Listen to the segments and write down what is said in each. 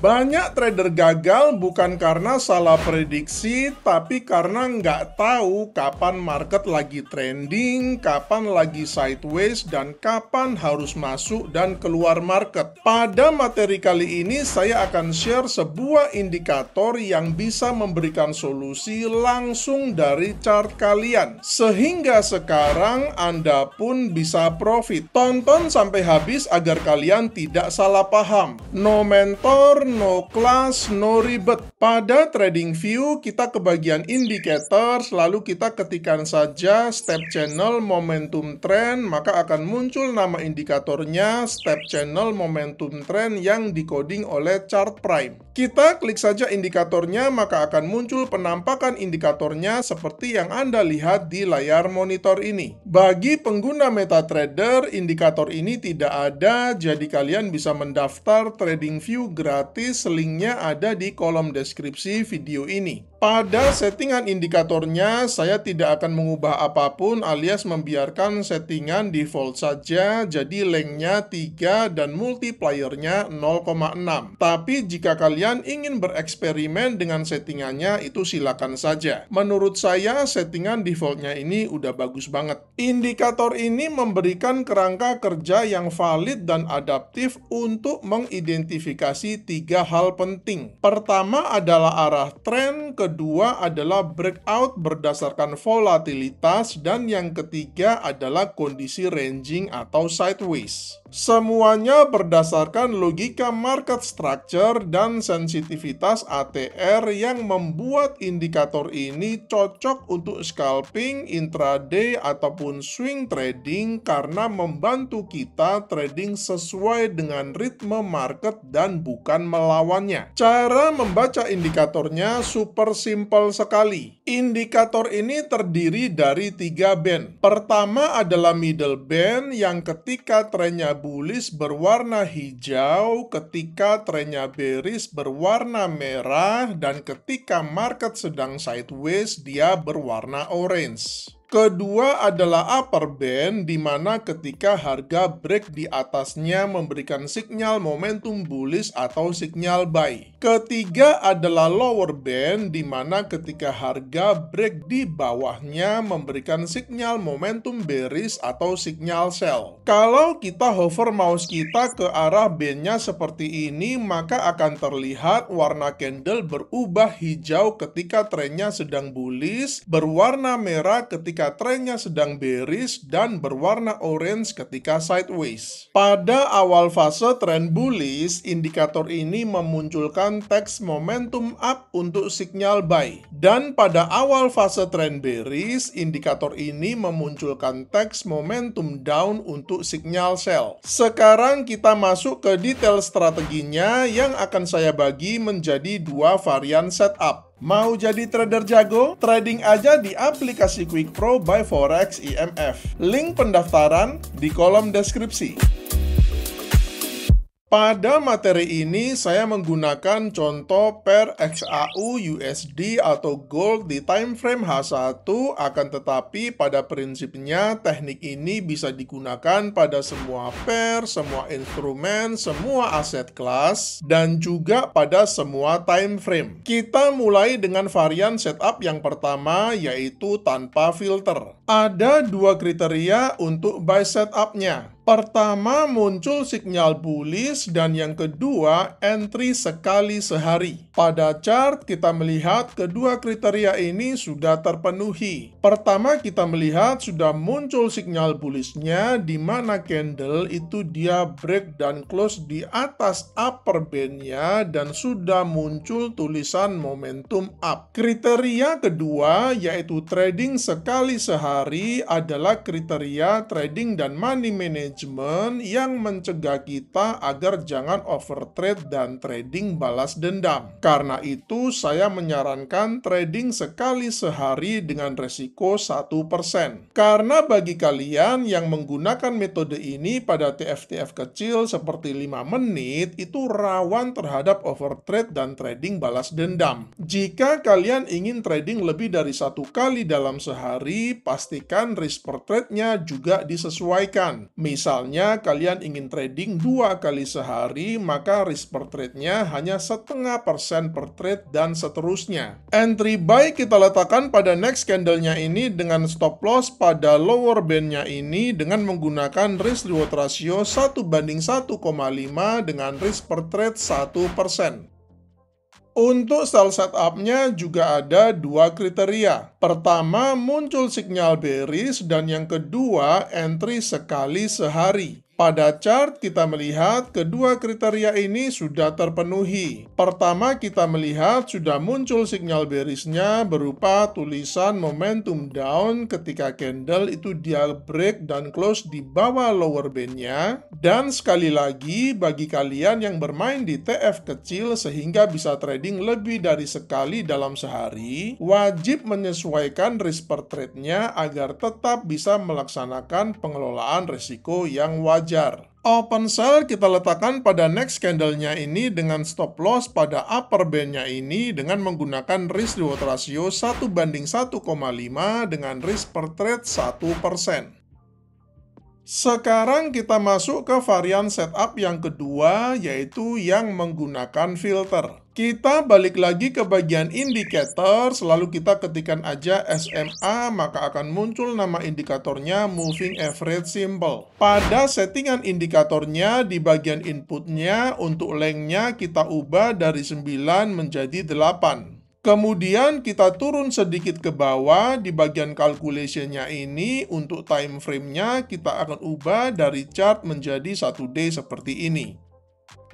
Banyak trader gagal bukan karena salah prediksi, tapi karena nggak tahu kapan market lagi trending, kapan lagi sideways, dan kapan harus masuk dan keluar market. Pada materi kali ini, saya akan share sebuah indikator yang bisa memberikan solusi langsung dari chart kalian. Sehingga sekarang Anda pun bisa profit. Tonton sampai habis agar kalian tidak salah paham. No mentor, no class, no ribet. Pada TradingView, kita ke bagian indicators, lalu kita ketikkan saja step channel momentum trend, maka akan muncul nama indikatornya step channel momentum trend yang dikoding oleh chart prime. Kita klik saja indikatornya, maka akan muncul penampakan indikatornya seperti yang Anda lihat di layar monitor ini. Bagi pengguna MetaTrader, indikator ini tidak ada, jadi kalian bisa mendaftar TradingView gratis, linknya ada di kolom deskripsi video ini. Pada settingan indikatornya, saya tidak akan mengubah apapun alias membiarkan settingan default saja, jadi lengthnya 3 dan multipliernya 0,6. Tapi jika kalian ingin bereksperimen dengan settingannya, itu silakan saja. Menurut saya, settingan defaultnya ini udah bagus banget. Indikator ini memberikan kerangka kerja yang valid dan adaptif untuk mengidentifikasi 3 hal penting. Pertama adalah arah tren, kedua adalah breakout berdasarkan volatilitas, dan yang ketiga adalah kondisi ranging atau sideways. Semuanya berdasarkan logika market structure dan sensitivitas ATR yang membuat indikator ini cocok untuk scalping, intraday, ataupun swing trading karena membantu kita trading sesuai dengan ritme market dan bukan melawannya. Cara membaca indikatornya super simple sekali. Indikator ini terdiri dari 3 band. Pertama adalah middle band yang ketika trennya bullish berwarna hijau, ketika trennya bearish berwarna merah, dan ketika market sedang sideways dia berwarna orange. Kedua adalah upper band, di mana ketika harga break di atasnya memberikan sinyal momentum bullish atau sinyal buy. Ketiga adalah lower band, di mana ketika harga break di bawahnya memberikan sinyal momentum bearish atau sinyal sell. Kalau kita hover mouse kita ke arah bandnya seperti ini, maka akan terlihat warna candle berubah hijau ketika trennya sedang bullish, berwarna merah ketika trennya sedang bearish, dan berwarna orange ketika sideways. Pada awal fase tren bullish, indikator ini memunculkan teks momentum up untuk sinyal buy. Dan pada awal fase tren bearish, indikator ini memunculkan teks momentum down untuk sinyal sell. Sekarang kita masuk ke detail strateginya yang akan saya bagi menjadi 2 varian setup. Mau jadi trader jago? Trading aja di aplikasi Quick Pro by Forex IMF. Link pendaftaran di kolom deskripsi. Pada materi ini, saya menggunakan contoh pair XAU USD atau Gold di time frame H1, akan tetapi pada prinsipnya teknik ini bisa digunakan pada semua pair, semua instrumen, semua aset kelas, dan juga pada semua time frame. Kita mulai dengan varian setup yang pertama, yaitu tanpa filter. Ada 2 kriteria untuk buy setupnya. Pertama, muncul sinyal bullish, dan yang kedua, entry sekali sehari. Pada chart, kita melihat kedua kriteria ini sudah terpenuhi. Pertama, kita melihat sudah muncul sinyal bullishnya, di mana candle itu dia break dan close di atas upper bandnya, dan sudah muncul tulisan momentum up. Kriteria kedua, yaitu trading sekali sehari, adalah kriteria trading dan money management yang mencegah kita agar jangan overtrade dan trading balas dendam. Karena itu, saya menyarankan trading sekali sehari dengan resiko 1%. Karena bagi kalian yang menggunakan metode ini pada TF-TF kecil seperti 5 menit, itu rawan terhadap overtrade dan trading balas dendam. Jika kalian ingin trading lebih dari 1 kali dalam sehari, pastikan risk per trade-nya juga disesuaikan. Misal Misalnya kalian ingin trading 2 kali sehari, maka risk per trade-nya hanya 0,5% per trade dan seterusnya. Entry buy kita letakkan pada next candle-nya ini dengan stop loss pada lower band-nya ini dengan menggunakan risk reward ratio 1:1,5 dengan risk per trade 1%. Untuk sell setup-nya juga ada dua kriteria. Pertama, muncul sinyal bearish dan yang kedua, entry sekali sehari. Pada chart kita melihat kedua kriteria ini sudah terpenuhi. Pertama, kita melihat sudah muncul sinyal bearish-nya berupa tulisan momentum down ketika candle itu dia break dan close di bawah lower band-nya. Dan sekali lagi, bagi kalian yang bermain di TF kecil sehingga bisa trading lebih dari sekali dalam sehari, wajib menyesuaikan risk per trade-nya agar tetap bisa melaksanakan pengelolaan risiko yang wajar. Open sell kita letakkan pada next candle-nya ini dengan stop loss pada upper band-nya ini dengan menggunakan risk reward ratio 1:1,5 dengan risk per trade 1%. Sekarang kita masuk ke varian setup yang kedua, yaitu yang menggunakan filter. Kita balik lagi ke bagian indikator, selalu kita ketikkan aja SMA, maka akan muncul nama indikatornya Moving Average Simple. Pada settingan indikatornya, di bagian inputnya, untuk lengthnya kita ubah dari 9 menjadi 8. Kemudian kita turun sedikit ke bawah di bagian calculation-nya ini, untuk time frame-nya kita akan ubah dari chart menjadi 1 day seperti ini.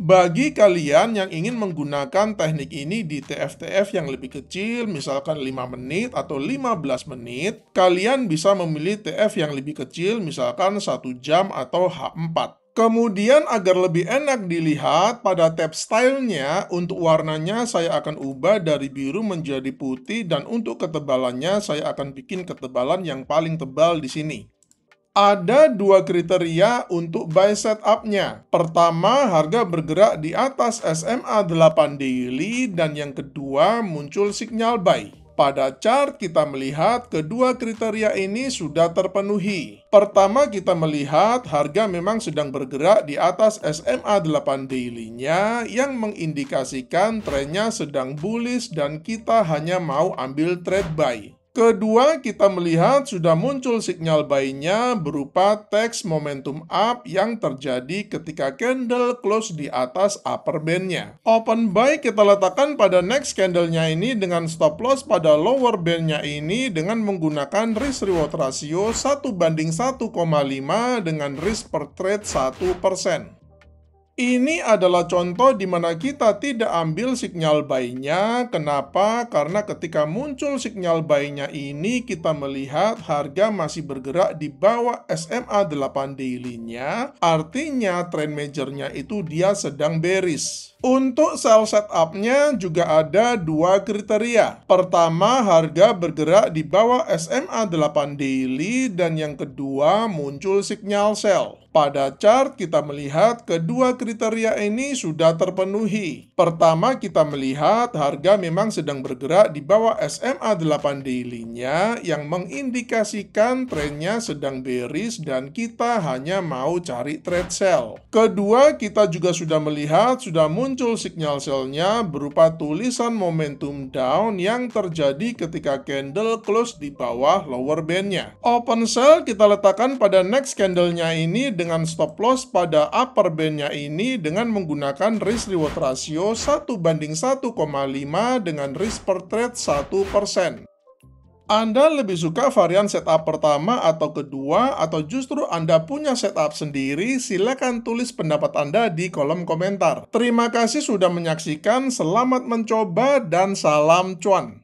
Bagi kalian yang ingin menggunakan teknik ini di TF-TF yang lebih kecil, misalkan 5 menit atau 15 menit, kalian bisa memilih TF yang lebih kecil, misalkan 1 jam atau H4. Kemudian agar lebih enak dilihat, pada tab style-nya, untuk warnanya saya akan ubah dari biru menjadi putih dan untuk ketebalannya saya akan bikin ketebalan yang paling tebal di sini. Ada dua kriteria untuk buy setup-nya. Pertama, harga bergerak di atas SMA 8 daily dan yang kedua muncul sinyal buy. Pada chart kita melihat kedua kriteria ini sudah terpenuhi. Pertama kita melihat harga memang sedang bergerak di atas SMA 8 daily-nya yang mengindikasikan trennya sedang bullish dan kita hanya mau ambil trade buy. Kedua, kita melihat sudah muncul sinyal buy-nya berupa teks momentum up yang terjadi ketika candle close di atas upper band-nya. Open buy kita letakkan pada next candle-nya ini dengan stop loss pada lower band-nya ini dengan menggunakan risk reward ratio 1:1,5 dengan risk per trade 1%. Ini adalah contoh di mana kita tidak ambil sinyal buy-nya. Kenapa? Karena ketika muncul sinyal buy-nya ini, kita melihat harga masih bergerak di bawah SMA 8 daily-nya. Artinya, trend major-nya itu dia sedang bearish. Untuk sell setup-nya juga ada dua kriteria. Pertama, harga bergerak di bawah SMA 8 daily dan yang kedua muncul sinyal sell. Pada chart kita melihat kedua kriteria ini sudah terpenuhi. Pertama, kita melihat harga memang sedang bergerak di bawah SMA 8 daily-nya yang mengindikasikan trennya sedang bearish dan kita hanya mau cari trade sell. Kedua, kita juga sudah melihat sudah muncul sinyal sell-nya berupa tulisan momentum down yang terjadi ketika candle close di bawah lower band-nya. Open sell kita letakkan pada next candle-nya ini dengan stop loss pada upper band-nya ini dengan menggunakan risk reward ratio 1:1,5 dengan risk per trade 1%. Anda lebih suka varian setup pertama atau kedua, atau justru Anda punya setup sendiri? Silakan tulis pendapat Anda di kolom komentar. Terima kasih sudah menyaksikan, selamat mencoba, dan salam cuan.